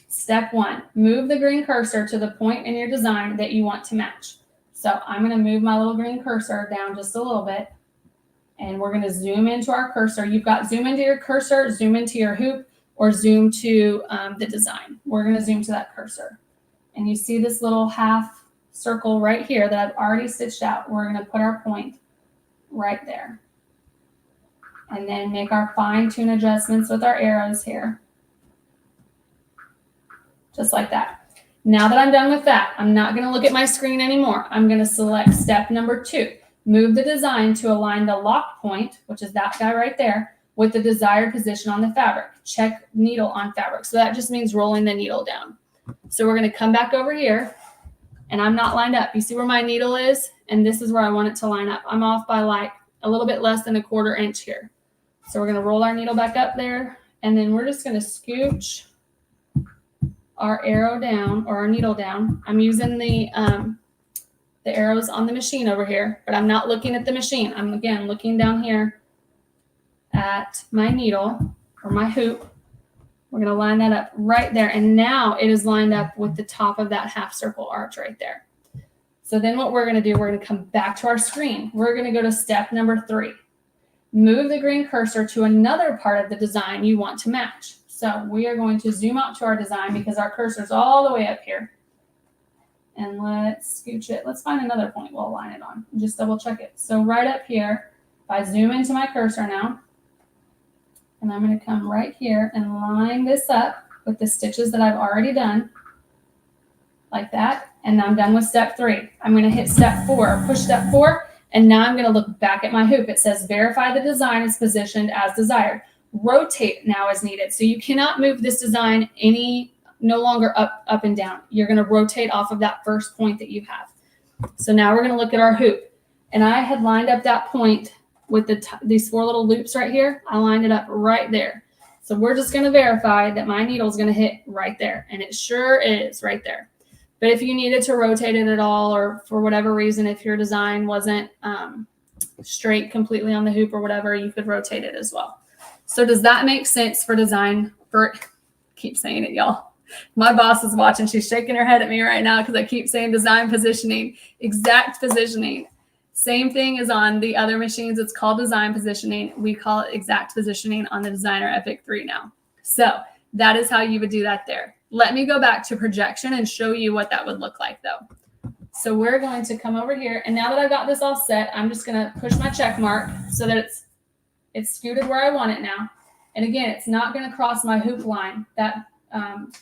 A: Step 1, move the green cursor to the point in your design that you want to match. So I'm going to move my little green cursor down just a little bit, and we're going to zoom into our cursor. You've got zoom into your cursor, zoom into your hoop, or zoom to the design. We're going to zoom to that cursor. And you see this little half circle right here that I've already stitched out. We're going to put our point right there. And then make our fine-tune adjustments with our arrows here. Just like that. Now that I'm done with that, I'm not going to look at my screen anymore. I'm going to select step number 2. Move the design to align the lock point, which is that guy right there, with the desired position on the fabric. Check needle on fabric. So that just means rolling the needle down. So we're going to come back over here, and I'm not lined up. You see where my needle is? And this is where I want it to line up. I'm off by like a little bit less than a 1/4 inch here. So we're going to roll our needle back up there, and then we're just going to scooch our arrow down, or our needle down. I'm using the arrows on the machine over here, but I'm not looking at the machine. I'm, again, looking down here at my needle or my hoop. We're going to line that up right there, and now it is lined up with the top of that half circle arch right there. So then what we're going to do, we're going to come back to our screen. We're going to go to step number 3. Move the green cursor to another part of the design you want to match. So we are going to zoom out to our design because our cursor is all the way up here. And let's scooch it. Let's find another point we'll align it on. Just double check it. So right up here, if I zoom into my cursor now, and I'm going to come right here and line this up with the stitches that I've already done, like that. And I'm done with step 3. I'm going to hit step 4, push step 4. And now I'm going to look back at my hoop. It says verify the design is positioned as desired. Rotate now as needed. So you cannot move this design no longer up and down. You're going to rotate off of that first point that you have. So now we're going to look at our hoop. And I had lined up that point with these 4 little loops right here. I lined it up right there. So we're just going to verify that my needle is going to hit right there. And it sure is right there. But if you needed to rotate it at all, or for whatever reason, if your design wasn't straight completely on the hoop or whatever, you could rotate it as well. So does that make sense for design? Keep saying it, y'all. My boss is watching. She's shaking her head at me right now because I keep saying design positioning, exact positioning. Same thing as on the other machines. It's called design positioning. We call it exact positioning on the Designer Epic 3 now. So that is how you would do that there. Let me go back to projection and show you what that would look like though. So we're going to come over here, and now that I've got this all set, I'm just going to push my check mark so that it's scooted where I want it now. And again, it's not going to cross my hoop line, that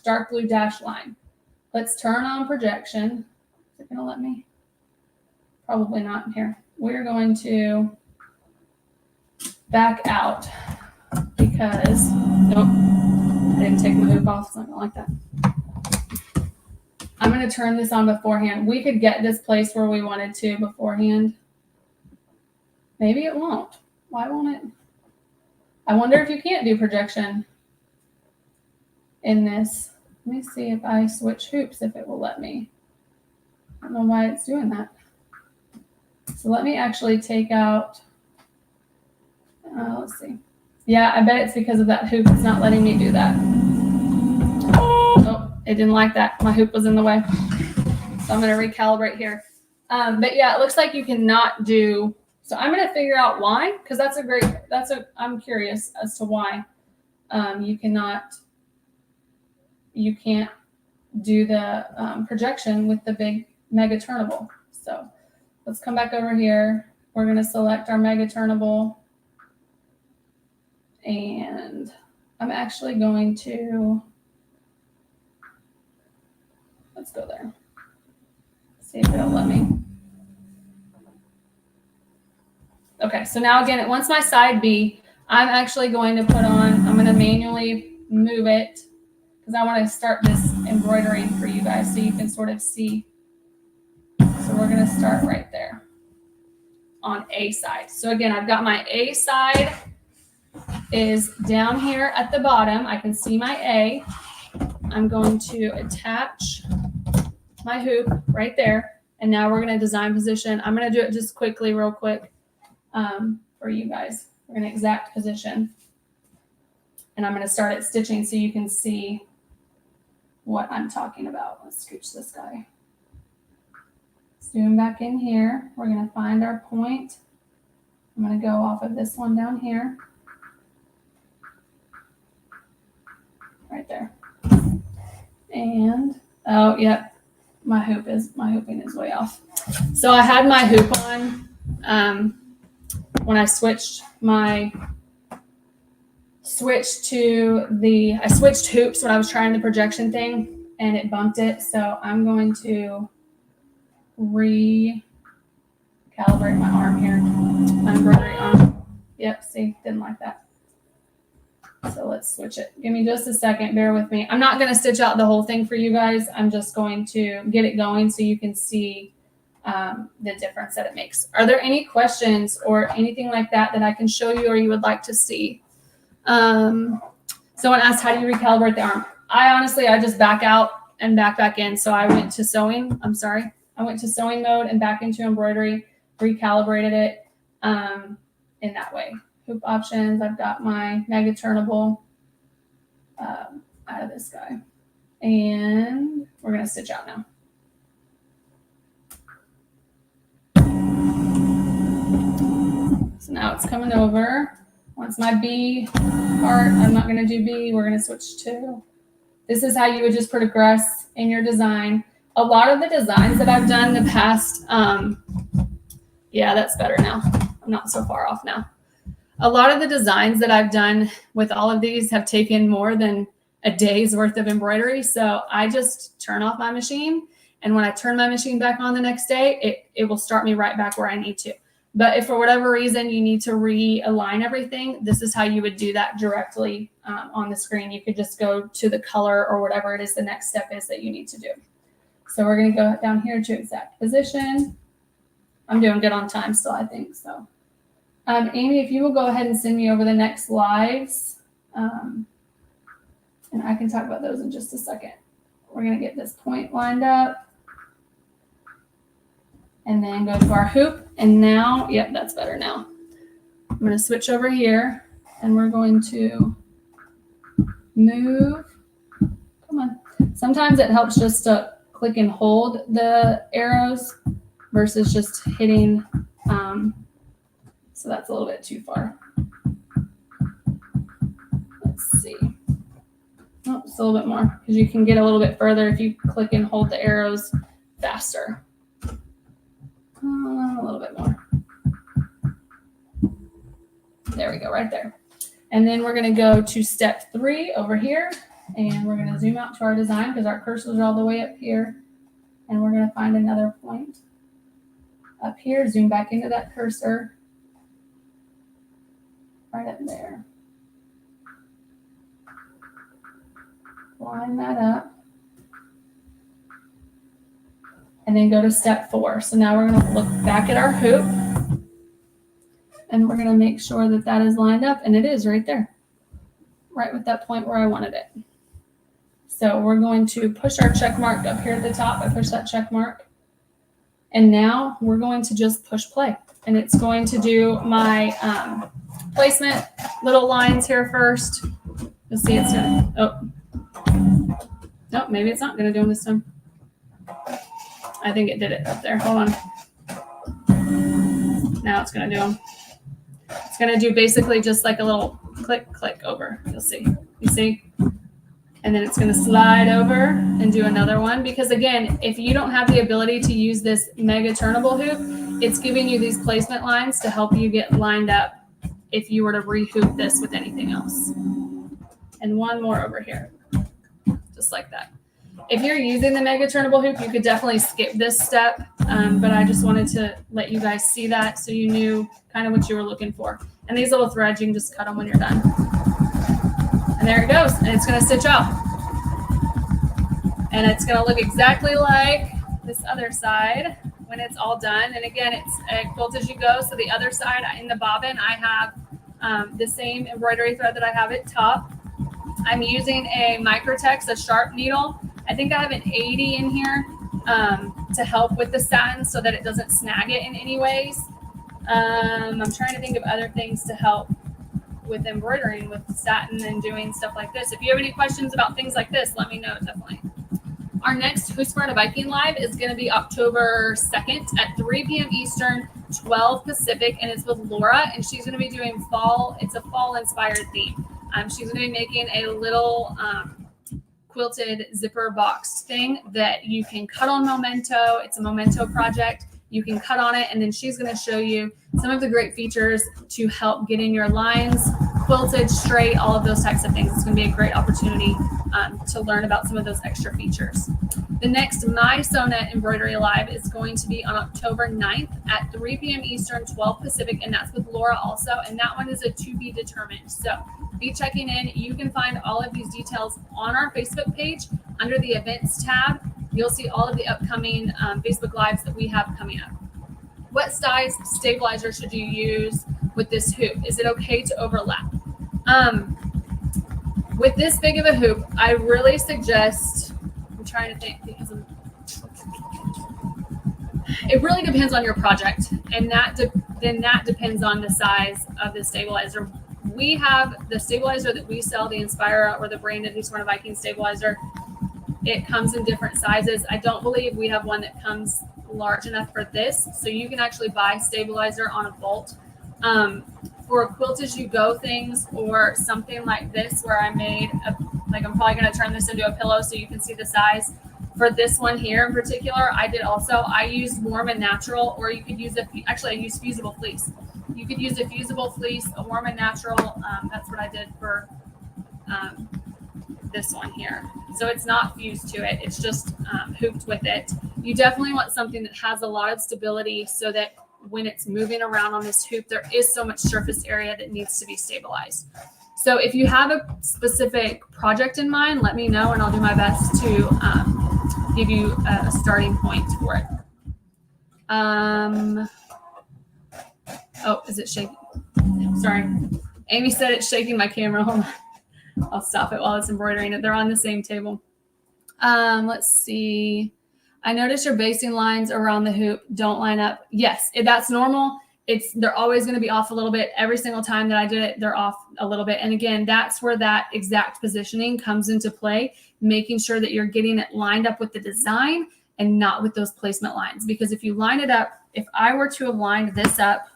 A: dark blue dash line. Let's turn on projection. Is it going to let me? Probably not. Here. We're going to back out because, nope, I didn't take my hoop off, so I don't like that. I'm going to turn this on beforehand. We could get this place where we wanted to beforehand. Maybe it won't. Why won't it? I wonder if you can't do projection in this. Let me see if I switch hoops, if it will let me. I don't know why it's doing that. So let me actually take out, let's see. Yeah, I bet it's because of that hoop. It's not letting me do that. Oh, it didn't like that. My hoop was in the way. So I'm going to recalibrate here. But yeah, it looks like you cannot do, so I'm going to figure out why, because I'm curious as to why you can't do the projection with the big Mega Turnable. So let's come back over here. We're going to select our Mega Turnable. And I'm actually going to, let's go there. See if it'll let me. Okay, so now again, once my side B, I'm actually going to put on, I'm going to manually move it because I want to start this embroidering for you guys so you can sort of see. So we're going to start right there on A side. So again, I've got my A side is down here at the bottom. I can see my A. I'm going to attach my hoop right there. And now we're going to design position. I'm going to do it just quickly, real quick for you guys. We're going to exact position. And I'm going to start at stitching so you can see what I'm talking about. Let's scooch this guy. Zoom back in here. We're going to find our point. I'm going to go off of this one down here. Right there. And, oh, yep. My hooping is way off. So I had my hoop on when I switched hoops when I was trying the projection thing, and it bumped it. So I'm going to recalibrate my arm here, my embroidery arm. Yep, see, didn't like that. So let's switch it. Give me just a second. Bear with me. I'm not going to stitch out the whole thing for you guys. I'm just going to get it going so you can see the difference that it makes. Are there any questions or anything like that that I can show you or you would like to see? Someone asked, how do you recalibrate the arm? I just back out and back in. So I went to sewing. I went to sewing mode and back into embroidery, recalibrated it in that way. Hoop options. I've got my Mega Turnable out of this guy. And we're going to stitch out now. So now it's coming over. Once my B part, I'm not going to do B. We're going to switch to. This is how you would just progress in your design. A lot of the designs that I've done in the past, yeah, that's better now. I'm not so far off now. A lot of the designs that I've done with all of these have taken more than a day's worth of embroidery. So I just turn off my machine. And when I turn my machine back on the next day, it will start me right back where I need to. But if for whatever reason you need to realign everything, this is how you would do that directly on the screen. You could just go to the color or whatever it is the next step is that you need to do. So we're going to go down here to exact position. I'm doing good on time still, I think. So, Amy, if you will go ahead and send me over the next lives, and I can talk about those in just a second. We're going to get this point lined up. And then go to our hoop. And now, yep, that's better now. I'm going to switch over here and we're going to move. Come on. Sometimes it helps just to click and hold the arrows versus just hitting. So that's a little bit too far. Let's see. Oh, just a little bit more because you can get a little bit further if you click and hold the arrows faster. A little bit more. There we go, right there. And then we're going to go to step 3 over here, and we're going to zoom out to our design because our cursors are all the way up here. And we're going to find another point up here, zoom back into that cursor, right up there. Line that up. And then go to step 4. So now we're going to look back at our hoop. And we're going to make sure that that is lined up. And it is right there. Right with that point where I wanted it. So we're going to push our check mark up here at the top. I push that check mark. And now we're going to just push play. And it's going to do my placement little lines here first. You'll see it's going to. Oh. Nope, maybe it's not going to do them this time. I think it did it up there. Hold on. Now it's going to do them. It's going to do basically just like a little click, click over. You'll see. You see? And then it's going to slide over and do another one. Because again, if you don't have the ability to use this Mega Turnable Hoop, it's giving you these placement lines to help you get lined up if you were to re-hoop this with anything else. And one more over here. Just like that. If you're using the Mega Turnable Hoop, you could definitely skip this step, but I just wanted to let you guys see that so you knew kind of what you were looking for. And these little threads, you can just cut them when you're done. And there it goes, and it's going to stitch out. And it's going to look exactly like this other side when it's all done. And again, it's a quilt as you go. So the other side in the bobbin, I have the same embroidery thread that I have at top. I'm using a Microtex, a sharp needle. I think I have an 80 in here to help with the satin so that it doesn't snag it in any ways. I'm trying to think of other things to help with embroidering with satin and doing stuff like this. If you have any questions about things like this, let me know, definitely. Our next Husqvarna Viking Live is going to be October 2nd at 3 p.m. Eastern, 12 Pacific, and it's with Laura, and she's going to be doing fall. It's a fall-inspired theme. She's going to be making a little quilted zipper box thing that you can cut on Memento. It's a Memento project. You can cut on it, and then she's going to show you some of the great features to help getting your lines quilted straight, all of those types of things. It's going to be a great opportunity to learn about some of those extra features. The next My Sona Embroidery Live is going to be on October 9th at 3 p.m. Eastern, 12 Pacific, and that's with Laura also, and that one is a to be determined. So be checking in. You can find all of these details on our Facebook page under the events tab. You'll see all of the upcoming Facebook Lives that we have coming up. What size stabilizer should you use with this hoop? Is it okay to overlap? With this big of a hoop, I really suggest, I'm trying to think because it really depends on your project, and then that depends on the size of the stabilizer. We have the stabilizer that we sell, the Inspira or the branded Husqvarna Viking stabilizer. It comes in different sizes. I don't believe we have one that comes large enough for this. So you can actually buy stabilizer on a bolt. For quilt as you go things or something like this where I made, I'm probably going to turn this into a pillow so you can see the size. For this one here in particular, I used warm and natural, or you could use I used fusible fleece. You could use a fusible fleece, a warm and natural. That's what I did for this one here. So it's not fused to it. It's just hooped with it. You definitely want something that has a lot of stability so that when it's moving around on this hoop, there is so much surface area that needs to be stabilized. So if you have a specific project in mind, let me know and I'll do my best to give you a starting point for it. Oh, is it shaking? Sorry. Amy said it's shaking my camera. Hold on. I'll stop it while it's embroidering it. They're on the same table. Let's see. I noticed your basting lines around the hoop don't line up. Yes, that's normal. They're always going to be off a little bit. Every single time that I did it, they're off a little bit. And again, that's where that exact positioning comes into play, making sure that you're getting it lined up with the design and not with those placement lines. Because if you line it up, if I were to have lined this up,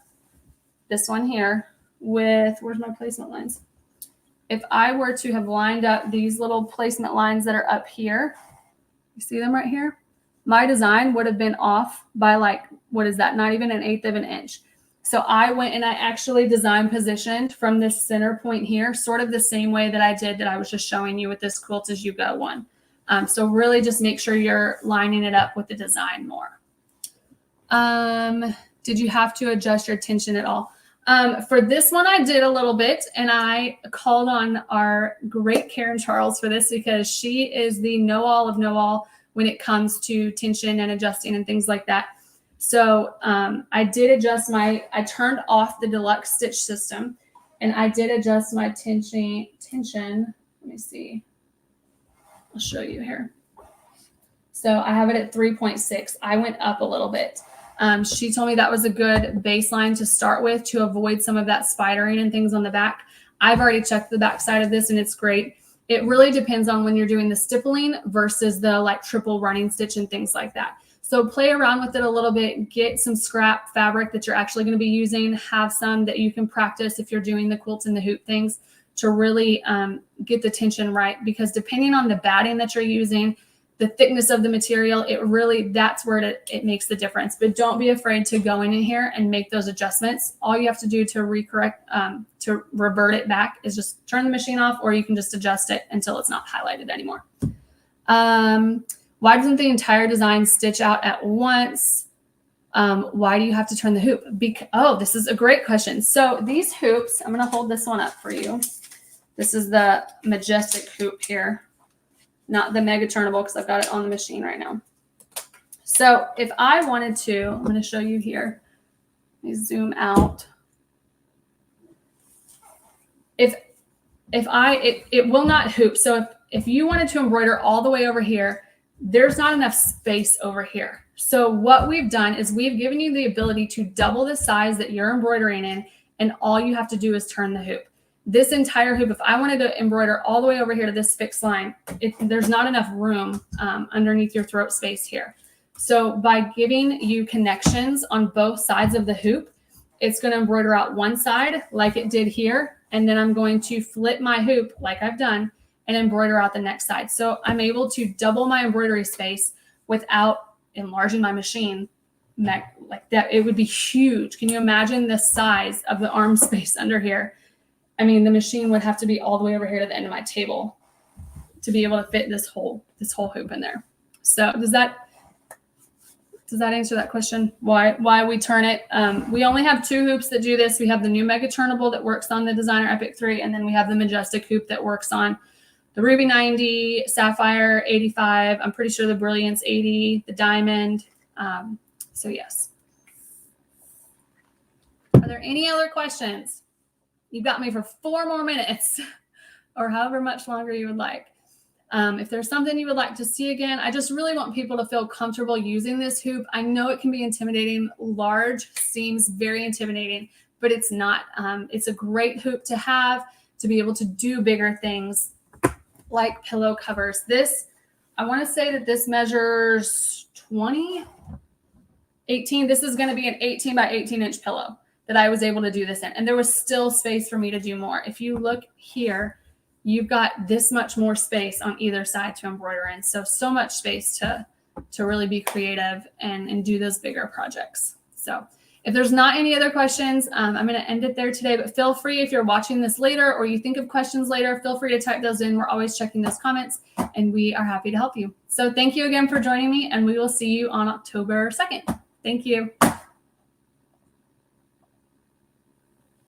A: this one here with, where's my placement lines? If I were to have lined up these little placement lines that are up here, you see them right here? My design would have been off by what is that? Not even 1/8 of an inch. So I went and I actually design positioned from this center point here, sort of the same way that I was just showing you with this quilt as you go one. So really just make sure you're lining it up with the design more. Did you have to adjust your tension at all? For this one, I did a little bit, and I called on our great Karen Charles for this because she is the know-all of know-all when it comes to tension and adjusting and things like that. So I did adjust I turned off the deluxe stitch system, and I did adjust my tension. Let me see. I'll show you here. So I have it at 3.6. I went up a little bit. She told me that was a good baseline to start with to avoid some of that spidering and things on the back. I've already checked the back side of this and it's great. It really depends on when you're doing the stippling versus the triple running stitch and things like that. So play around with it a little bit, get some scrap fabric that you're actually going to be using, have some that you can practice if you're doing the quilts and the hoop things to really get the tension right, because depending on the batting that you're using, the thickness of the material, that's where it makes the difference. But don't be afraid to go in here and make those adjustments. All you have to do to to revert it back is just turn the machine off, or you can just adjust it until it's not highlighted anymore. Why doesn't the entire design stitch out at once? Why do you have to turn the hoop? This is a great question. So these hoops, I'm going to hold this one up for you. This is the Majestic hoop here. Not the Mega Turnable, because I've got it on the machine right now. So if I wanted to, I'm going to show you here. Let me zoom out. It will not hoop. So if you wanted to embroider all the way over here, there's not enough space over here. So what we've done is we've given you the ability to double the size that you're embroidering in, and all you have to do is turn the hoop. This entire hoop, if I wanted to embroider all the way over here to this fixed line, there's not enough room underneath your throat space here. So by giving you connections on both sides of the hoop, it's going to embroider out one side like it did here. And then I'm going to flip my hoop like I've done, and embroider out the next side. So I'm able to double my embroidery space without enlarging my machine like that. It would be huge. Can you imagine the size of the arm space under here? I mean, the machine would have to be all the way over here to the end of my table to be able to fit this whole hoop in there. So does that answer that question? Why we turn it? We only have 2 hoops that do this. We have the new Mega Turnable that works on the Designer Epic 3, and then we have the Majestic hoop that works on the Ruby 90, Sapphire 85. I'm pretty sure the Brilliance 80, the Diamond. So yes. Are there any other questions? You've got me for 4 more minutes or however much longer you would like. If there's something you would like to see again, I just really want people to feel comfortable using this hoop. I know it can be intimidating. Large seems very intimidating, but it's not. It's a great hoop to have to be able to do bigger things like pillow covers. This, I want to say that this measures 18. This is going to be an 18 by 18 inch pillow that I was able to do this in. And there was still space for me to do more. If you look here, you've got this much more space on either side to embroider in. So much space to really be creative and do those bigger projects. So if there's not any other questions, I'm going to end it there today, but feel free, if you're watching this later or you think of questions later, feel free to type those in. We're always checking those comments and we are happy to help you. So thank you again for joining me, and we will see you on October 2nd. Thank you.